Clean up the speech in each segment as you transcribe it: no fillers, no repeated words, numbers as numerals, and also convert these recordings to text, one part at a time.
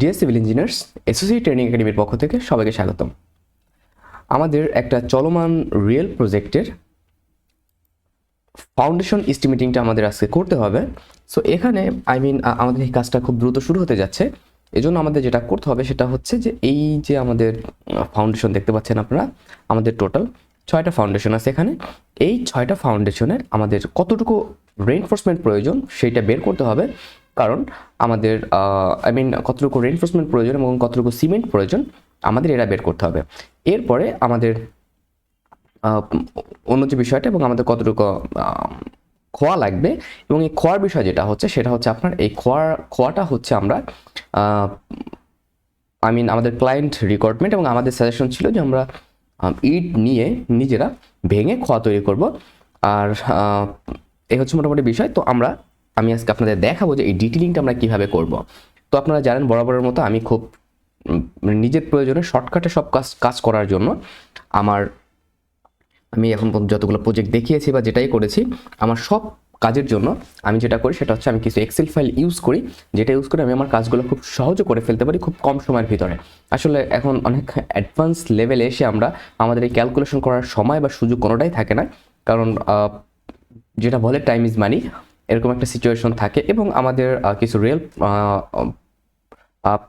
Deer civil engineers associate training একাডেমির পক্ষ থেকে সবাইকে স্বাগতম। আমাদের একটা চলমান রিয়েল প্রজেক্টের ফাউন্ডেশন এস্টিমেটিংটা আমাদের আজকে করতে হবে। সো এখানে আমাদের এই কাজটা খুব দ্রুত শুরু হতে যাচ্ছে। এজন্য আমাদের যেটা করতে হবে সেটা হচ্ছে যে এই যে আমাদের ফাউন্ডেশন দেখতে পাচ্ছেন আপনারা, আমাদের টোটাল 6টা ফাউন্ডেশন আছে এখানে। এই 6টা ফাউন্ডেশনের আমাদের কতটুকু রেইনফোর্সমেন্ট প্রয়োজন সেইটা বের করতে হবে, কারণ আমাদের কতটুকু রেইনফোর্সমেন্ট প্রয়োজন এবং কতটুকু সিমেন্ট প্রয়োজন আমাদের এটা বের করতে হবে। এরপরে আমাদের অন্য যে বিষয়টা এবং আমাদের কতটুকু খোয়া লাগবে এবং এই খোয়ার বিষয় যেটা হচ্ছে সেটা হচ্ছে আপনার এই খোয়াটা হচ্ছে আমরা আমাদের ক্লায়েন্ট রিকোয়ারমেন্ট এবং আমাদের সাজেশন ছিল যে আমরা ইট নিয়ে নিজেরা ভেঙে খোয়া তৈরি করব। আর এই হচ্ছে মোটামুটি বিষয়। তো আমি আজকে আপনাদের দেখাবো যে এই ডিটেলিংটা আমরা কীভাবে করব। তো আপনারা জানেন বরাবরের মতো আমি খুব নিজের প্রয়োজনে শর্টকাটে সব কাজ করার জন্য আমি এখন যতগুলো প্রজেক্ট দেখিয়েছি বা যেটাই করেছি আমার সব কাজের জন্য আমি যেটা করি সেটা হচ্ছে আমি কিছু এক্সেল ফাইল ইউজ করি, যেটা ইউজ করে আমি আমার কাজগুলো খুব সহজে করে ফেলতে পারি খুব কম সময়ের ভিতরে। আসলে এখন অনেক অ্যাডভান্স লেভেলে এসে আমাদের এই ক্যালকুলেশন করার সময় বা সুযোগ কোনোটাই থাকে না, কারণ যেটা বলে টাইম ইজ মানি, এরকম একটা সিচুয়েশন থাকে। এবং আমাদের কিছু রিয়েল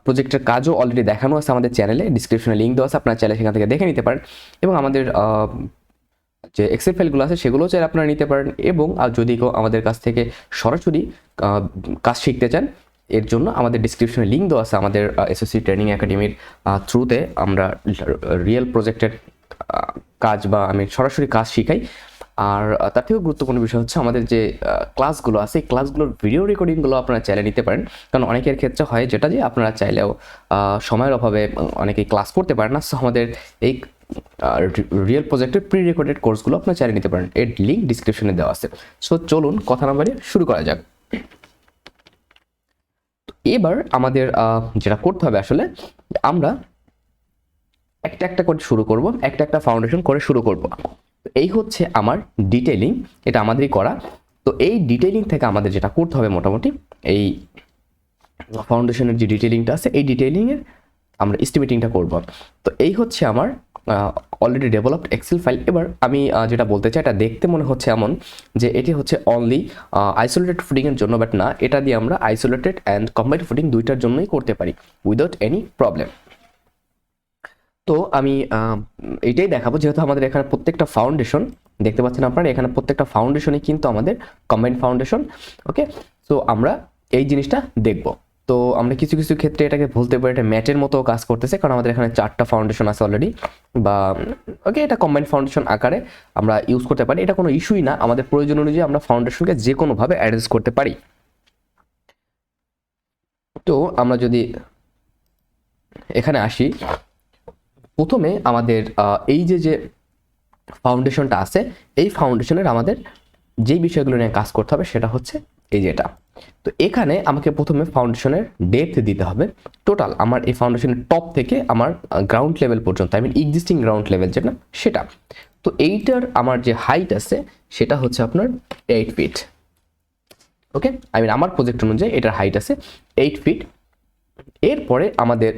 প্রজেক্টের কাজও অলরেডি দেখানো আছে আমাদের চ্যানেলে, ডিসক্রিপশনে লিঙ্ক দেওয়া আছে, আপনারা চাইলে সেখান থেকে দেখে নিতে পারেন। এবং আমাদের যে এক্সেল ফাইলগুলো আছে সেগুলোও চাইলে আপনারা নিতে পারেন। এবং যদি কেউ আমাদের কাছ থেকে সরাসরি কাজ শিখতে চান, এর জন্য আমাদের ডিসক্রিপশনে লিঙ্ক দেওয়া আছে আমাদের এসওসি ট্রেনিং একাডেমির থ্রুতে আমরা রিয়েল প্রজেক্টের কাজ বা আমি সরাসরি কাজ শিখাই। আর তার থেকেও গুরুত্বপূর্ণ বিষয় হচ্ছে আমাদের যে ক্লাসগুলো আছে এই ক্লাসগুলোর ভিডিও রেকর্ডিংগুলো আপনারা চাইলে নিতে পারেন, কারণ অনেকের ক্ষেত্রে হয় যেটা যে আপনারা চাইলেও সময়ের অভাবে অনেকেই ক্লাস করতে পারেন না। সো আমাদের এই রিয়েল প্রজেক্টের প্রি রেকর্ডেড কোর্সগুলো আপনারা চাইলে নিতে পারেন, এর লিঙ্ক ডিসক্রিপশনে দেওয়া আছে। সো চলুন কথা না বাড়িয়ে শুরু করা যাক। এবার আমাদের যেটা করতে হবে আসলে আমরা একটা করে শুরু করব, একটা ফাউন্ডেশন করে শুরু করব। এই হচ্ছে আমার ডিটেইলিং, এটা আমাদেরই করা। তো এই ডিটেইলিং থেকে আমাদের যেটা করতে হবে মোটামুটি এই ফাউন্ডেশনের যে ডিটেইলিংটা আছে এই ডিটেইলিংয়ের আমরা এস্টিমেটিংটা করব। তো এই হচ্ছে আমার অলরেডি ডেভেলপড এক্সেল ফাইল। এবার আমি যেটা বলতে চাই, এটা দেখতে মনে হচ্ছে এমন যে এটি হচ্ছে অনলি আইসোলেটেড ফুটিংয়ের জন্য, বাট না, এটা দিয়ে আমরা আইসোলেটেড অ্যান্ড কম্বাইন্ড ফুটিং দুইটার জন্যই করতে পারি উইদাউট এনি প্রবলেম। তো আমি এইটাই দেখাবো, যেহেতু আমাদের এখানে প্রত্যেকটা ফাউন্ডেশন দেখতে পাচ্ছেন আপনারা, এখানে প্রত্যেকটা ফাউন্ডেশনই কিন্তু আমাদের কম্বাইন্ড ফাউন্ডেশন। ওকে, তো আমরা এই জিনিসটা দেখব। তো আমরা কিছু ক্ষেত্রে এটাকে বলতে পারি এটা ম্যাটের মতো কাজ করতেছে, কারণ আমাদের এখানে 4টা ফাউন্ডেশন আছে অলরেডি, বা ওকে এটা কম্বাইন্ড ফাউন্ডেশন আকারে আমরা ইউজ করতে পারি। এটা কোনো ইস্যুই না, আমাদের প্রয়োজন অনুযায়ী আমরা ফাউন্ডেশনকে যে কোনোভাবে অ্যাডজাস্ট করতে পারি। তো আমরা যদি এখানে আসি, প্রথমে আমাদের এই যে ফাউন্ডেশনটা আছে এই ফাউন্ডেশনের আমাদের যেই বিষয়গুলো নিয়ে কাজ করতে হবে সেটা হচ্ছে এই যেটা। তো এখানে আমাকে প্রথমে ফাউন্ডেশনের ডেপথ দিতে হবে টোটাল আমার এই ফাউন্ডেশনের টপ থেকে আমার গ্রাউন্ড লেভেল পর্যন্ত, এক্সিস্টিং গ্রাউন্ড লেভেল যেটা সেটা। তো এইটার আমার যে হাইট আছে সেটা হচ্ছে আপনার 8 ফিট। ওকে, আমার প্রজেক্ট অনুযায়ী এটার হাইট আছে 8 ফিট। এরপরে আমাদের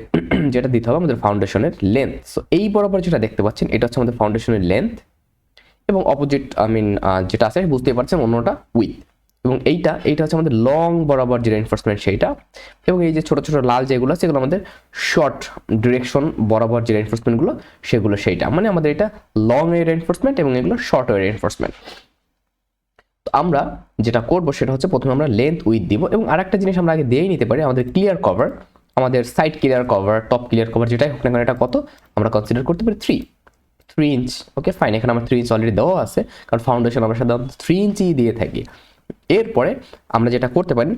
যেটা দিতে হবে আমাদের ফাউন্ডেশনের লেন্থ। সো এই বরাবর যেটা দেখতে পাচ্ছেন এটা হচ্ছে আমাদের ফাউন্ডেশনের লেন্থ, এবং অপোজিট যেটা আছে বুঝতে পারছেন অন্যটা উইথ। এবং এইটা হচ্ছে আমাদের লং বরাবর যে রেইনফোর্সমেন্ট সেইটা, এবং এই যে ছোট লাল যেগুলো আছে এগুলো আমাদের শর্ট ডিরেকশন বরাবর যে রেইনফোর্সমেন্টগুলো সেগুলো সেইটা, আমাদের এটা লং এর রেইনফোর্সমেন্ট এবং এগুলো শর্ট এর রেইনফোর্সমেন্ট। তো আমরা যেটা করব সেটা হচ্ছে প্রথমে আমরা লেন্থ উইথ দিব, এবং আরেকটা জিনিস আমরা আগে দিয়েই নিতে পারি, আমাদের ক্লিয়ার কভার, আমাদের side clear cover, top clear cover যেটাই হোক না কেন এটা কত আমরা কনসিডার করতে পারি 3 ইঞ্চ। ওকে ফাইন, এখানে আমার 3 ইঞ্চ অলরেডি দেওয়া আছে, কারণ ফাউন্ডেশন আমরা সাধারণত 3 ইঞ্চি দিয়ে থাকি। এরপরে আমরা যেটা করতে পারি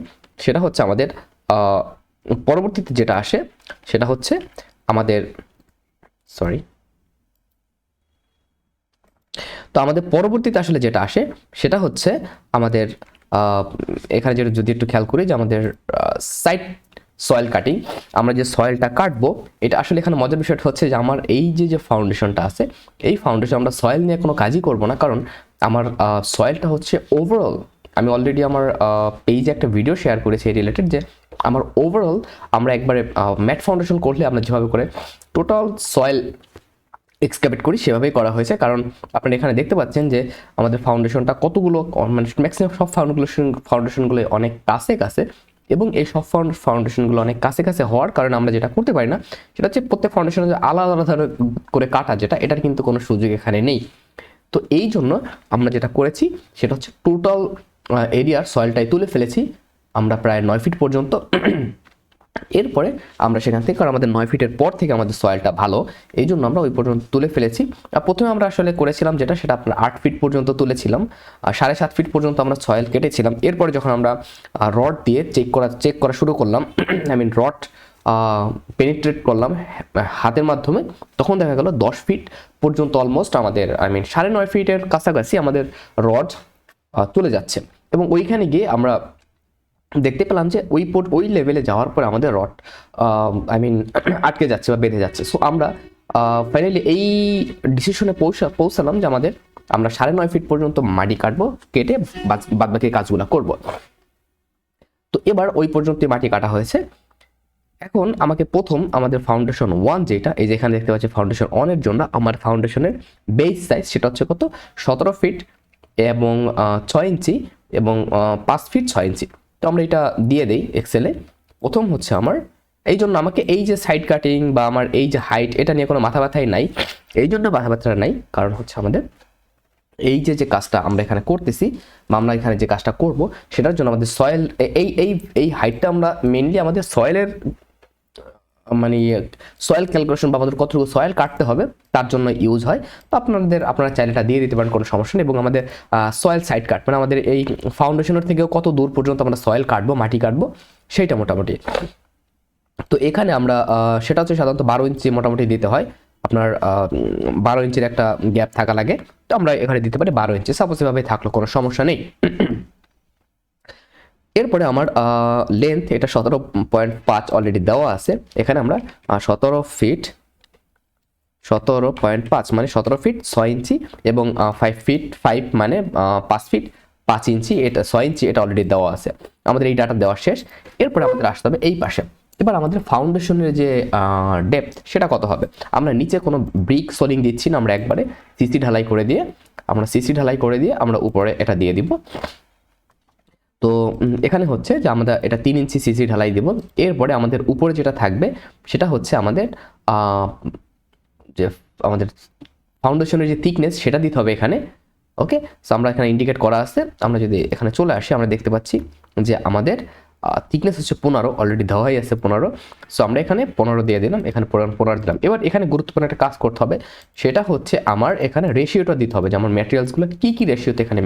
সেটা হচ্ছে আমাদের পরবর্তীতে যেটা আসে সেটা হচ্ছে আমাদের আমাদের পরবর্তীতে আসলে যেটা আসে সেটা হচ্ছে আমাদের এখানে যেটা যদি একটু খেয়াল করি যে আমাদের সাইড সয়েল কাটিং, আমরা যে সয়েলটা কাটবো এটা আসলে এখানে মজার বিষয়টা হচ্ছে যে আমার এই যে ফাউন্ডেশনটা আছে এই ফাউন্ডেশন আমরা সয়েল নিয়ে কোনো কাজই করব না, কারণ আমার সয়েলটা হচ্ছে ওভারঅল, আমি অলরেডি আমার পেজে একটা ভিডিও শেয়ার করেছি এই রিলেটেড, যে আমার ওভারঅল আমরা একবারে ম্যাট ফাউন্ডেশন করলে আমরা যেভাবে করে টোটাল সয়েল এক্সক্যাভেট করি সেভাবেই করা হয়েছে, কারণ আপনারা এখানে দেখতে পাচ্ছেন যে আমাদের ফাউন্ডেশনটা কতগুলো মানে ম্যাক্সিমাম সব ফাউন্ডেশনগুলো অনেক কাছে কাছে, এবং এই সব ফাউন্ডেশনগুলো অনেক কাছে কাছে হওয়ার কারণে আমরা যেটা করতে পারি না সেটা হচ্ছে প্রত্যেক ফাউন্ডেশনে আলাদা আলাদা করে কাটা, যেটা এটার কিন্তু কোনো সুযোগ এখানে নেই। তো এই জন্য আমরা যেটা করেছি সেটা হচ্ছে টোটাল এরিয়ার সয়েলটাই তুলে ফেলেছি আমরা প্রায় 9 ফিট পর্যন্ত। এরপরে আমরা সেখান থেকে, কারণ আমাদের 9 ফিটের পর থেকে আমাদের সয়েলটা ভালো, এই জন্য আমরা ওই পর্যন্ত তুলে ফেলেছি। প্রথমে আমরা আসলে করেছিলাম সেটা আপনার 8 ফিট পর্যন্ত তুলেছিলাম, 7.5 ফিট পর্যন্ত আমরা সয়েল কেটেছিলাম। এরপরে যখন আমরা রড দিয়ে চেক করা শুরু করলাম, আই মিন রড পেনিট্রেট করলাম হাতের মাধ্যমে, তখন দেখা গেল 10 ফিট পর্যন্ত অলমোস্ট আমাদের 9.5 ফিটের কাছাকাছি আমাদের রড তুলে যাচ্ছে। এবং ওইখানে গিয়ে আমরা দেখতে পেলাম যে ওই লেভেলে যাওয়ার পর আমাদের রড আটকে যাচ্ছে বা বেঁধে যাচ্ছে। সো আমরা ফাইনালি এই ডিসিশনে পৌঁছালাম যে আমরা 9.5 ফিট পর্যন্ত মাটি কাটবো, কেটে বাদবাকি কাজগুলো করব। তো এবার ওই পর্যন্ত মাটি কাটা হয়েছে। এখন আমাকে প্রথম আমাদের ফাউন্ডেশন 1 যেটা এই যে এখানে দেখতে পাচ্ছি ফাউন্ডেশন 1 এর জন্য আমার ফাউন্ডেশনের বেস সাইজ সেটা হচ্ছে কত 17 ফিট এবং 6 ইঞ্চি এবং 5 ফিট 6 ইঞ্চি। তো আমরা এটা দিয়ে দেই এক্সেলে। প্রথম হচ্ছে আমার এই জন্য আমাকে এই যে সাইড কাটিং বা আমার এই যে হাইট এটা নিয়ে কোনো মাথা ব্যথাই নাই। এই জন্য মাথা ব্যথাটা নাই, কারণ হচ্ছে আমাদের এই যে কাজটা আমরা এখানে করতেছি বা আমরা এখানে যে কাজটা করব সেটার জন্য আমাদের সয়েল এই হাইটটা আমরা মেইনলি আমাদের সয়েলের মানে সয়েল ক্যালকুলেশন বা আমাদের কতটুকু সয়েল কাটতে হবে তার জন্য ইউজ হয়। তো আপনারা চাইলে এটা দিয়ে দিতে পারেন, কোনো সমস্যা নেই। এবং আমাদের সয়েল সাইড কাট মানে আমাদের এই ফাউন্ডেশনের থেকেও কত দূর পর্যন্ত আমরা সয়েল কাটবো, মাটি কাটবো সেইটা মোটামুটি। তো এখানে আমরা সেটা হচ্ছে সাধারণত 12 ইঞ্চি মোটামুটি দিতে হয়, আপনার 12 ইঞ্চির একটা গ্যাপ থাকা লাগে। তো আমরা এখানে দিতে পারি 12 ইঞ্চি, সাপোজ এভাবে থাকলো কোনো সমস্যা নেই। এরপরে আমার লেন্থ এটা 17.5 অলরেডি দেওয়া আছে। এখানে আমরা 17.5 মানে 17 ফিট 6 ইঞ্চি এবং 5 ফিট 5 মানে 5 ফিট 5 ইঞ্চি, এটা 6 ইঞ্চি এটা অলরেডি দেওয়া আছে। আমাদের এই ডাটা দেওয়া শেষ। এরপরে আমাদের আসতে হবে এই পাশে। এবার আমাদের ফাউন্ডেশনের যে ডেপথ সেটা কত হবে। আমরা নিচে কোনো ব্রিক সোলিং দিচ্ছি না, আমরা একবারে সিসি ঢালাই করে দিয়ে আমরা উপরে এটা দিয়ে দিব। তো এখানে হচ্ছে যে আমরা এটা 3 ইঞ্চি সিসি ঢালাই দিব। এরপরে আমাদের উপরে যেটা থাকবে সেটা হচ্ছে আমাদের যে আমাদের ফাউন্ডেশনের যে থিকনেস সেটা দিতে হবে এখানে। ওকে, সো আমরা এখানে ইন্ডিকেট করা আছে। আমরা যদি এখানে চলে আসি আমরা দেখতে পাচ্ছি যে আমাদের থিকনেস হচ্ছে 15, অলরেডি দেওয়া হয়ে আছে 15। সো আমরা এখানে 15 দিয়ে দিলাম, এখানে 15 দিলাম। এবার এখানে গুরুত্বপূর্ণ একটা কাজ করতে হবে, সেটা হচ্ছে আমার এখানে রেশিওটা দিতে হবে যে আমার ম্যাটেরিয়ালসগুলো কী রেশিওতে এখানে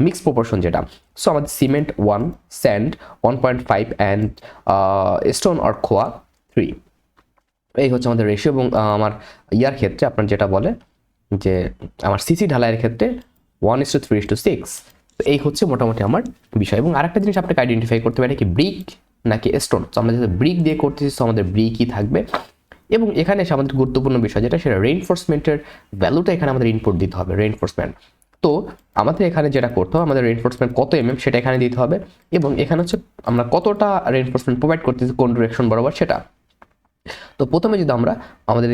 মিক্স প্রপোর্শন যেটা। সো আমাদের cement 1, sand 1.5 and stone or খোয়া 3, এই হচ্ছে আমাদের রেশিও। এবং আমার ইয়ার ক্ষেত্রে আপনার যেটা বলে যে আমার সিসি ঢালাইয়ের ক্ষেত্রে 1:3:6। তো এই হচ্ছে মোটামুটি আমার বিষয়। এবং আরেকটা জিনিস আপনাকে আইডেন্টিফাই করতে হবে, এটা কি ব্রিক নাকি স্টোন। তো আমরা যদি ব্রিক দিয়ে করতেছি তো আমাদের ব্রিকই থাকবে। এবং এখানে এসে আমাদের গুরুত্বপূর্ণ বিষয় যেটা সেটা রেইনফোর্সমেন্টের ভ্যালুটা এখানে আমাদের ইনপুট দিতে হবে, রেইনফোর্সমেন্ট। তো আমাদের এখানে যেটা করতে হবে, আমাদের রেইনফোর্সমেন্ট কত সেটা এখানে দিতে হবে। এবং এখানে হচ্ছে আমরা কতটা রেইনফোর্সমেন্ট প্রোভাইড করতেছি কোন ডিরেকশন বরাবর সেটা। তো প্রথমে যদি আমরা আমাদের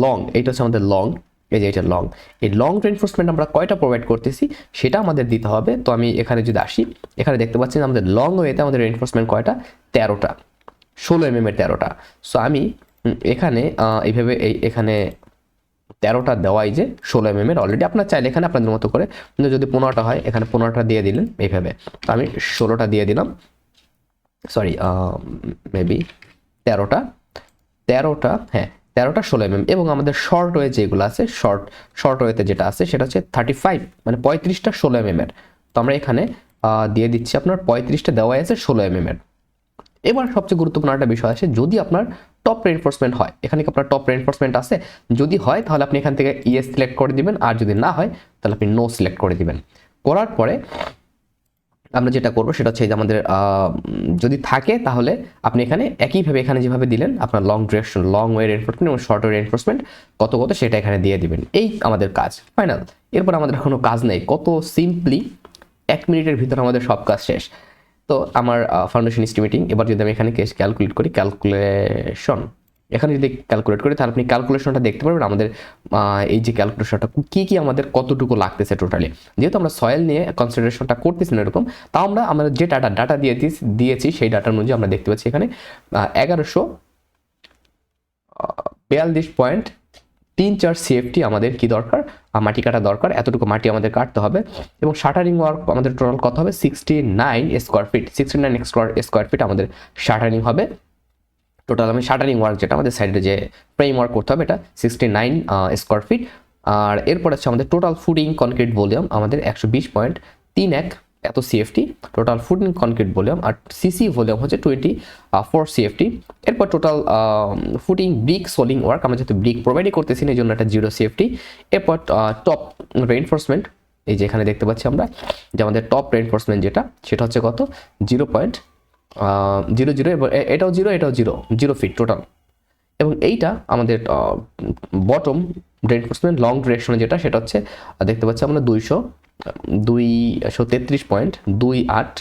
লং, এইটা হচ্ছে আমাদের লং, এই যে এটা লং, এই লং রেইনফোর্সমেন্ট আমরা কয়টা প্রোভাইড করতেছি সেটা আমাদের দিতে হবে। তো আমি এখানে যদি আসি, এখানে দেখতে পাচ্ছি যে আমাদের লং ওয়েতে আমাদের রেইনফোর্সমেন্ট কয়টা 13টা, 16 mm এর 13টা। সো আমি এখানে এইভাবে এখানে 13টা দেওয়াই যে 16 mm এর অলরেডি। আপনার চাইলে এখানে আপনাদের মতো করে যদি 15টা হয় এখানে 15টা দিয়ে দিলেন এইভাবে। তো আমি 16টা দিয়ে দিলাম, সরি মেবি 13টা, হ্যাঁ 13টা 16 mm। এবং আমাদের শর্ট ওয়ে যেগুলো আছে, শর্ট ওয়েতে যেটা আছে সেটা হচ্ছে 35 মানে 35টা 16 mm এর। তো আমরা এখানে দিয়ে দিচ্ছি আপনার 35টা দেওয়া আছে 16 mm এর। এবার সবচেয়ে গুরুত্বপূর্ণ একটা বিষয় আছে, যদি আপনার টপ রেইনফোর্সমেন্ট হয়, এখানে কি আপনার টপ রেইনফোর্সমেন্ট আছে, যদি হয় তাহলে আপনি এখান থেকে ইয়েস সিলেক্ট করে দিবেন, আর যদি না হয় তাহলে আপনি নো সিলেক্ট করে দিবেন। করার পরে আমরা যেটা করবো সেটা হচ্ছে যে আমাদের যদি থাকে তাহলে আপনি এখানে একইভাবে এখানে যেভাবে দিলেন আপনার long direction, long way reinforcement এবং শর্ট ওয়ে রেইনফোর্সমেন্ট কত সেটা এখানে দিয়ে দিবেন। এই আমাদের কাজ ফাইনাল। এরপর আমাদের কোনো কাজ নেই, কত সিম্পলি 1 মিনিটের ভিতর আমাদের সব কাজ শেষ। তো আমার ফাউন্ডেশন এস্টিমেটিং, এবার যদি আমি এখানে ক্যালকুলেট করি, ক্যালকুলেশন, এখানে যদি ক্যালকুলেট করি তাহলে আপনি ক্যালকুলেশনটা দেখতে পারবেন আমাদের এই যে ক্যালকুলেশনটা কি আমাদের কতটুকু লাগতেছে টোটালি। যেহেতু আমরা সয়েল নিয়ে কনসিডারেশনটা করতেছি না এরকম, তাও আমরা যে ডাটা দিয়েছি সেই ডাটার অনুযায়ী আমরা দেখতে পাচ্ছি এখানে 1142.34 CFT আমাদের কি দরকার, মাটি কাটা দরকার। এতটুকু মাটি আমাদের কাটতে হবে এবং শাটারিং ওয়ার্ক আমাদের টোটাল কত হবে 69 স্কোয়ার ফিট, 69 স্কোয়ার ফিট আমাদের শাটারিং হবে টোটাল। আমি শাটারিং ওয়ার্ক যেটা আমাদের সাইডে যে ফ্রেম ওয়ার্ক করতে হবে এটা 69 স্কোয়ার ফিট। আর এরপর আছে আমাদের টোটাল ফুটিং কনক্রিট ভলিউম আমাদের 120.31 এত CFT total footing concrete volume, আর সিসি ভলিউম হচ্ছে 24 CFT। এরপর total footing brick soling work, আমরা যেহেতু ব্রিক প্রোভাইডই করতেছি না এই জন্য এটা 0 CFT। এরপর টপ রেইনফোর্সমেন্ট, এই যে এখানে দেখতে পাচ্ছি আমরা যে আমাদের টপ রেইনফোর্সমেন্ট যেটা সেটা হচ্ছে কত 0.00, এবং এটাও 0 ফিট টোটাল। এবং এইটা আমাদের বটম রেইনফোর্সমেন্ট লং ডিরেকশনে যেটা সেটা হচ্ছে দেখতে পাচ্ছি আমরা 233.28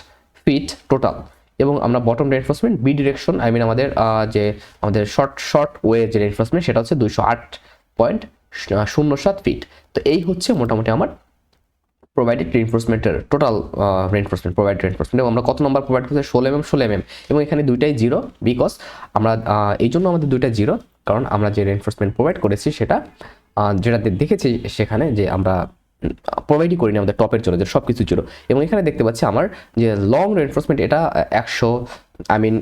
ফিট টোটাল। এবং আমরা বটম রেইনফোর্সমেন্ট বি ডিরেকশন আমাদের আমাদের শর্ট ওয়ে যে রেইনফোর্সমেন্ট সেটা হচ্ছে 208.07 ফিট। তো এই হচ্ছে মোটামুটি আমার প্রোভাইডেড রেইনফোর্সমেন্টের টোটাল প্রোভাইডেড রেইনফোর্সমেন্ট। এবং আমরা কত নম্বর প্রোভাইড করছি 16 mm, এবং এখানে দুইটাই 0 বিকজ আমরা এই জন্য আমাদের দুইটা 0 কারণ আমরা যে রেইনফোর্সমেন্ট প্রোভাইড করেছি সেটা যেটা দেখেছি সেখানে যে আমরা প্রোভাইডই করিনি আমাদের টপের জন্য যে সব কিছু 0। এবং এখানে দেখতে পাচ্ছি আমার যে লং রেইনফোর্সমেন্ট এটা 100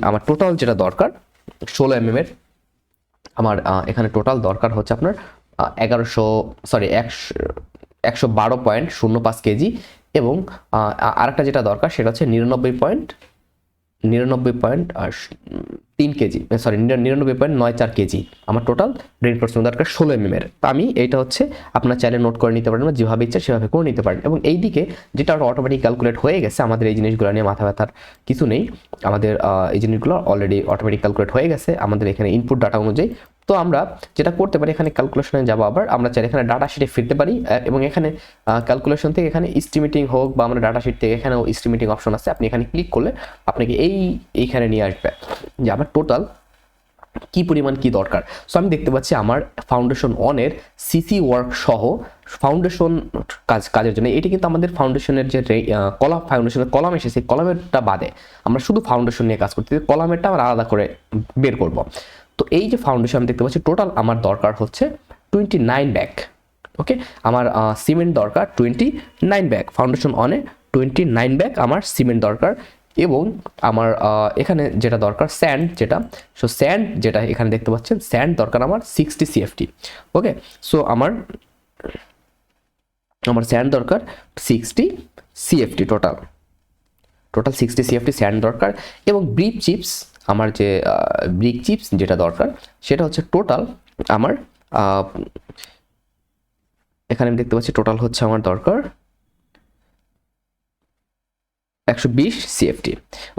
আমার টোটাল যেটা দরকার 16 mm এর, আমার এখানে টোটাল দরকার হচ্ছে আপনার 112.05 কেজি। এবং আরেকটা যেটা দরকার সেটা হচ্ছে 99.3 কেজি, 99.94 কেজি আমার টোটাল রেইনফোর্সমেন্ট দরকার 16 mm এর। তো আমি এইটা হচ্ছে আপনার চাইলে নোট করে নিতে পারেন, যেভাবে ইচ্ছা সেভাবে করে নিতে পারেন। এবং এই দিকে যেটা অটোমেটিক ক্যালকুলেট হয়ে গেছে, আমাদের এই জিনিসগুলো নিয়ে মাথা ব্যথার কিছু নেই, আমাদের এই জিনিসগুলো অলরেডি অটোমেটিক ক্যালকুলেট হয়ে গেছে আমাদের এখানে ইনপুট ডাটা অনুযায়ী। তো আমরা যেটা করতে পারি এখানে ক্যালকুলেশনে যাবো, আবার আমরা চাইলে এখানে ডাটা শিটে ফিরতে পারি এবং এখানে ক্যালকুলেশন থেকে এখানে এস্টিমেটিং হোক বা আমরা ডাটা শিট থেকে এখানেও এস্টিমেটিং অপশন আছে, আপনি এখানে ক্লিক করলে আপনাকে এইখানে নিয়ে আসবে যে আমার টোটাল কি পরিমাণ কি দরকার। সো আমি দেখতে পাচ্ছি আমার ফাউন্ডেশন অনের সিসি ওয়ার্ক সহ ফাউন্ডেশন কাজের জন্য এটি কিন্তু আমাদের ফাউন্ডেশনের যে ফাউন্ডেশনের কলাম এসেছে কলামেরটা বাদে আমরা শুধু ফাউন্ডেশন নিয়ে কাজ করতে, কলামেরটা আমরা আলাদা করে বের করব। তো এই যে ফাউন্ডেশন আমি দেখতে পাচ্ছি টোটাল আমার দরকার হচ্ছে 29 ব্যাগ। ওকে, আমার সিমেন্ট দরকার 29 ব্যাগ, ফাউন্ডেশন অনে 29 ব্যাগ আমার সিমেন্ট দরকার। এবং আমার এখানে যেটা দরকার স্যান্ড যেটা এখানে দেখতে পাচ্ছেন স্যান্ড দরকার আমার 60 CFT। ওকে, সো আমার স্যান্ড দরকার 60 CFT টোটাল 60 CFT স্যান্ড দরকার। এবং ব্রিক চিপস আমার যে ব্রিক চিপস যেটা দরকার সেটা হচ্ছে টোটাল আমার এখানে আমি দেখতে পাচ্ছি টোটাল হচ্ছে আমার দরকার 120 CFT।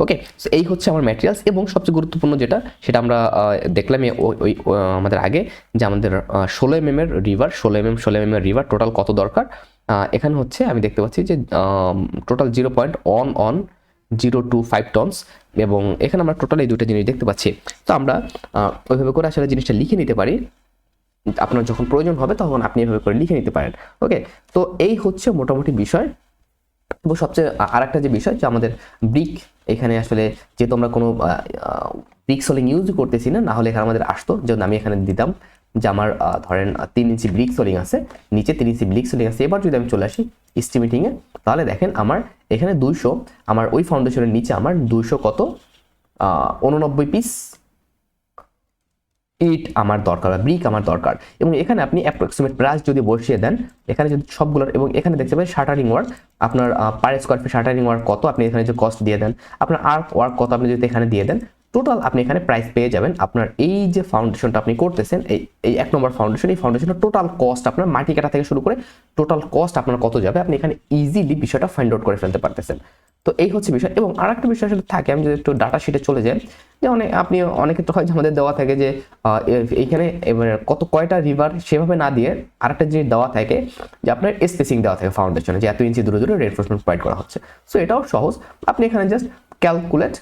ওকে, সো এই হচ্ছে আমার ম্যাটেরিয়ালস। এবং সবচেয়ে গুরুত্বপূর্ণ যেটা সেটা আমরা দেখলাম ওই আমাদের আগে যে আমাদের 16 mm এর রিভার 16 mm এর রিভার টোটাল কত দরকার। এখানে হচ্ছে আমি দেখতে পাচ্ছি যে টোটাল 0.025 টনস, এবং এখানে আমরা টোটাল এই দুটো জিনিস দেখতে পাচ্ছি। তো আমরা ওইভাবে করে আসলে জিনিসটা লিখে নিতে পারি, আপনার যখন প্রয়োজন হবে তখন আপনি এভাবে করে লিখে নিতে পারেন। ওকে, তো এই হচ্ছে মোটামুটি বিষয়। এবং সবচেয়ে আরেকটা যে বিষয় যে আমাদের ব্রিক এখানে আসলে যেহেতু আমরা কোনো ব্রিক সোলিং ইউজ করতেছি না, হলে এখানে আমাদের আসতো, যেমন আমি এখানে দিতাম যে আমার ধরেন 3 ইঞ্চি ব্রিক সোলিং আছে, নিচে 3 ইঞ্চি ব্রিক সোলিং আছে। এবার যদি আমি চলে আসি এস্টিমেটিংয়ে তাহলে দেখেন আমার এখানে 200, আমার ওই ফাউন্ডেশনের নিচে আমার 200 কত 89 পিস ইট আমার দরকার বা ব্রিক আমার দরকার। এবং এখানে আপনি অ্যাপ্রক্সিমেট প্রাইস যদি বসিয়ে দেন এখানে যদি সবগুলোর, এবং এখানে দেখতে পাবেন শাটারিং ওয়ার্ক আপনার per square feet shuttering work কত, আপনি এখানে যে কস্ট দিয়ে দেন, আপনার আর্ক ওয়ার্ক কত আপনি যদি এখানে দিয়ে দেন, টোটাল আপনি এখানে প্রাইস পেয়ে যাবেন। আপনার এই যে ফাউন্ডেশনটা আপনি করতেছেন এই 1 নম্বর ফাউন্ডেশন, এই ফাউন্ডেশনের টোটাল কস্ট আপনার মাটি কাটা থেকে শুরু করে টোটাল কস্ট আপনার কত যাবে আপনি এখানে ইজিলি বিষয়টা ফাইন্ড আউট করে ফেলতে পারতেছেন। তো এই হচ্ছে বিষয়। এবং আরেকটা বিষয় আসলে থাকে, আমি যদি একটু ডাটা শিটে চলে যাই, যে আপনি অনেক ক্ষেত্রে হয় যে আমাদের দেওয়া থাকে যে এইখানে এবারে কয়টা রিভার সেভাবে না দিয়ে আরেকটা জিনিস দেওয়া থাকে যে আপনার স্পেসিং দেওয়া থাকে ফাউন্ডেশনে যে এত ইঞ্চি দূরে দূরে রেইনফোর্সমেন্ট প্রোভাইড করা হচ্ছে। সো এটাও সহজ, আপনি এখানে just calculate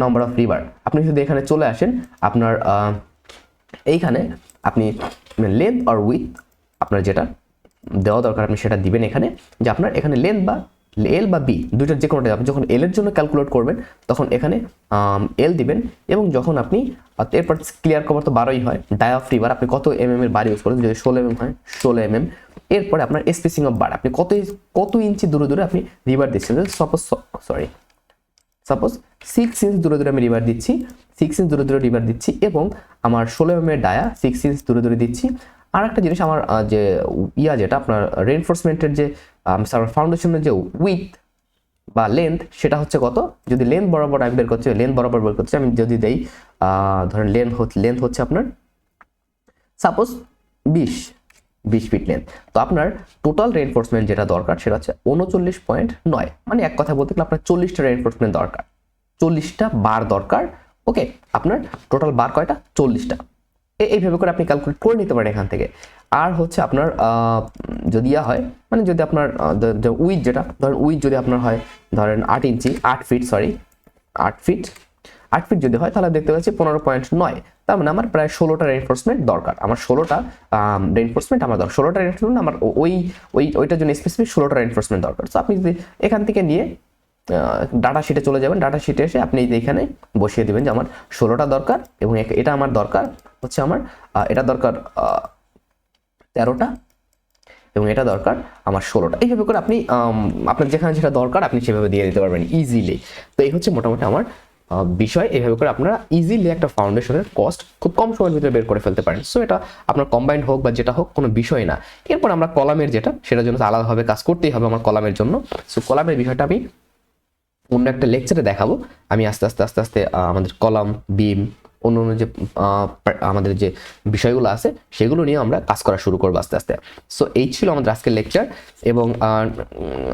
number of river. আপনি যদি এখানে চলে আসেন, আপনার এইখানে আপনি লেন্থ আর উইথ আপনার যেটা দেওয়া দরকার আপনি সেটা দিবেন এখানে, যে আপনার এখানে লেন্থ বা এল বা বি দুইটার যে কোনোটা। আপনি যখন এল এর জন্য ক্যালকুলেট করবেন তখন এখানে এল দিবেন, এবং যখন আপনি এরপর ক্লিয়ার কভার তো 12ই হয়, ডাই অফ রিভার আপনি কত এমএম এর বার ইউজ করেন, যদি 16 mm হয় 16 mm। এরপরে আপনার স্পেসিং অফ বার, আপনি কত ইঞ্চি দূরে আপনি রিভার দিচ্ছেন। সাপোজ 6 ইঞ্চ দূরে আমি রিভার দিচ্ছি, 6 ইঞ্চ দূরে রিভার দিচ্ছি, এবং আমার 16 mm এর ডায়া 6 ইঞ্চ দূরে দিচ্ছি। আর একটা জিনিস, আমার যে যেটা আপনার রেইনফোর্সমেন্টের যে ফাউন্ডেশনের যে উইথ বা লেন্থ, সেটা হচ্ছে কত। যদি লেন্থ বরাবর আমি বের করছি, আমি যদি দেই ধরেন লেন্থ হচ্ছে আপনার সাপোজ 20 ফিট লেন্থ, তো আপনার টোটাল রেইনফোর্সমেন্ট যেটা দরকার সেটা হচ্ছে 39.9, মানে এক কথা বলতে গেলে আপনার 40টা রেইনফোর্সমেন্ট দরকার, 40টা বার দরকার। ওকে, আপনার টোটাল বার কয়টা? 40টা। এইভাবে করে আপনি ক্যালকুলেট করে নিতে পারেন এখান থেকে। আর হচ্ছে আপনার যদি হয়, মানে যদি আপনার উইথ যেটা ধরেন উইথ যদি আপনার হয় ধরেন 8 ফিট যদি হয়, তাহলে দেখতে পাচ্ছি 15.9, তার মানে আমার প্রায় 16টা রেইনফোর্সমেন্ট দরকার। আমার 16টা রেইনফোর্সমেন্ট আমার দরকার, 16টা রেইনফোর্সমেন্ট আমার ওইটার জন্য স্পেসিফিক 16টা রেইনফোর্সমেন্ট দরকার। সো আপনি যদি এখান থেকে নিয়ে ডাটা শিটে চলে যাবেন, ডাটা শিটে এসে আপনি এখানে বসিয়ে দিবেন যে আমার 16টা দরকার, এবং এটা আমার দরকার হচ্ছে আমার এটা দরকার 13টা, এবং এটা দরকার আমার 16টা। এইভাবে করে আপনি আপনার যেখানে যেটা দরকার আপনি সেভাবে দিয়ে দিতে পারবেন ইজিলি। তো এই হচ্ছে মোটামুটি আমার বিষয়। এইভাবে করে আপনারা ইজিলি একটা ফাউন্ডেশনের কস্ট খুব কম সময়ের ভিতরে বের করে ফেলতে পারেন। সো এটা আপনার কম্বাইন্ড হোক বা যেটা হোক কোনো বিষয় না। এরপর আমরা কলামের যেটা, সেটার জন্য আলাদাভাবে কাজ করতেই হবে আমার কলামের জন্য। সো কলামের বিষয়টা আমি অন্য একটা লেকচারে দেখাবো। আমি আস্তে আস্তে আমাদের কলাম, বিম, অন্য যে আমাদের যে বিষয়গুলো আছে সেগুলো নিয়ে আমরা কাজ করা শুরু করবো আস্তে আস্তে। সো এই ছিল আমাদের আজকের লেকচার, এবং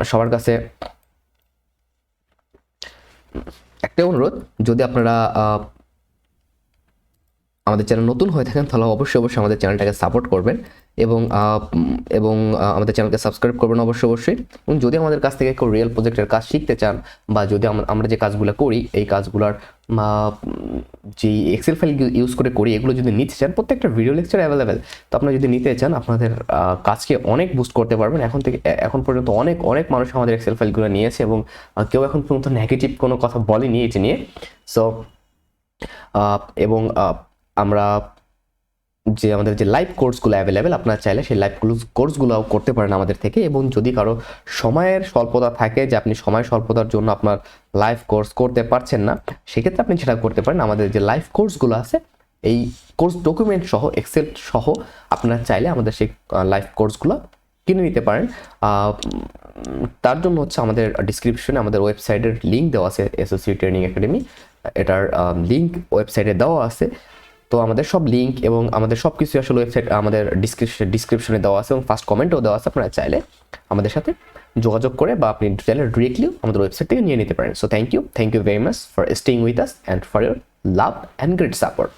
সবার কাছে একটা অনুরোধ, যদি আপনারা আমাদের চ্যানেল নতুন হয়ে থাকেন তাহলে অবশ্যই আমাদের চ্যানেলটাকে সাপোর্ট করবেন, এবং আমাদের চ্যানেলকে সাবস্ক্রাইব করবেন অবশ্যই। এবং যদি আমাদের কাছ থেকে কেউ রিয়েল প্রজেক্টের কাজ শিখতে চান, বা যদি আমরা যে কাজগুলো করি এই কাজগুলোর যে এক্সেল ফাইল ইউজ করে করি এগুলো যদি নিতে চান, প্রত্যেকটা ভিডিও লেকচার অ্যাভেলেবেল। তো আপনারা যদি নিতে চান আপনাদের কাজকে অনেক বুস্ট করতে পারবেন। এখন পর্যন্ত অনেক মানুষ আমাদের এক্সেল ফাইলগুলো নিয়েছে, এবং কেউ এখন পর্যন্ত নেগেটিভ কোনো কথা বলেনি এটি নিয়ে। সো এবং আমরা যে আমাদের যে লাইভ কোর্সগুলো অ্যাভেলেবেল, আপনারা চাইলে সেই লাইভ কোর্সগুলোও করতে পারেন আমাদের থেকে। এবং যদি কারো সময়ের স্বল্পতা থাকে, যে আপনি সময় স্বল্পতার জন্য আপনার লাইভ কোর্স করতে পারছেন না, সেক্ষেত্রে আপনি সেটা করতে পারেন। আমাদের যে লাইভ কোর্সগুলো আছে এই কোর্স ডকুমেন্ট সহ, এক্সেল সহ, আপনারা চাইলে আমাদের সেই লাইভ কোর্সগুলো কিনে নিতে পারেন। তার জন্য হচ্ছে আমাদের ডিসক্রিপশনে আমাদের ওয়েবসাইটের লিঙ্ক দেওয়া আছে, SOCETA ট্রেনিং একাডেমি, এটার লিঙ্ক ওয়েবসাইটে দেওয়া আছে। তো আমাদের সব লিঙ্ক এবং আমাদের সব কিছু আসলে ওয়েবসাইট আমাদের ডিসক্রিপশনে দেওয়া আছে, এবং ফার্স্ট কমেন্টও দেওয়া আছে। আপনারা চাইলে আমাদের সাথে যোগাযোগ করে, বা আপনি চাইলে ডিরেক্টলি আমাদের ওয়েবসাইট থেকে নিয়ে নিতে পারেন। So thank you very much for staying with us and for your love and great support.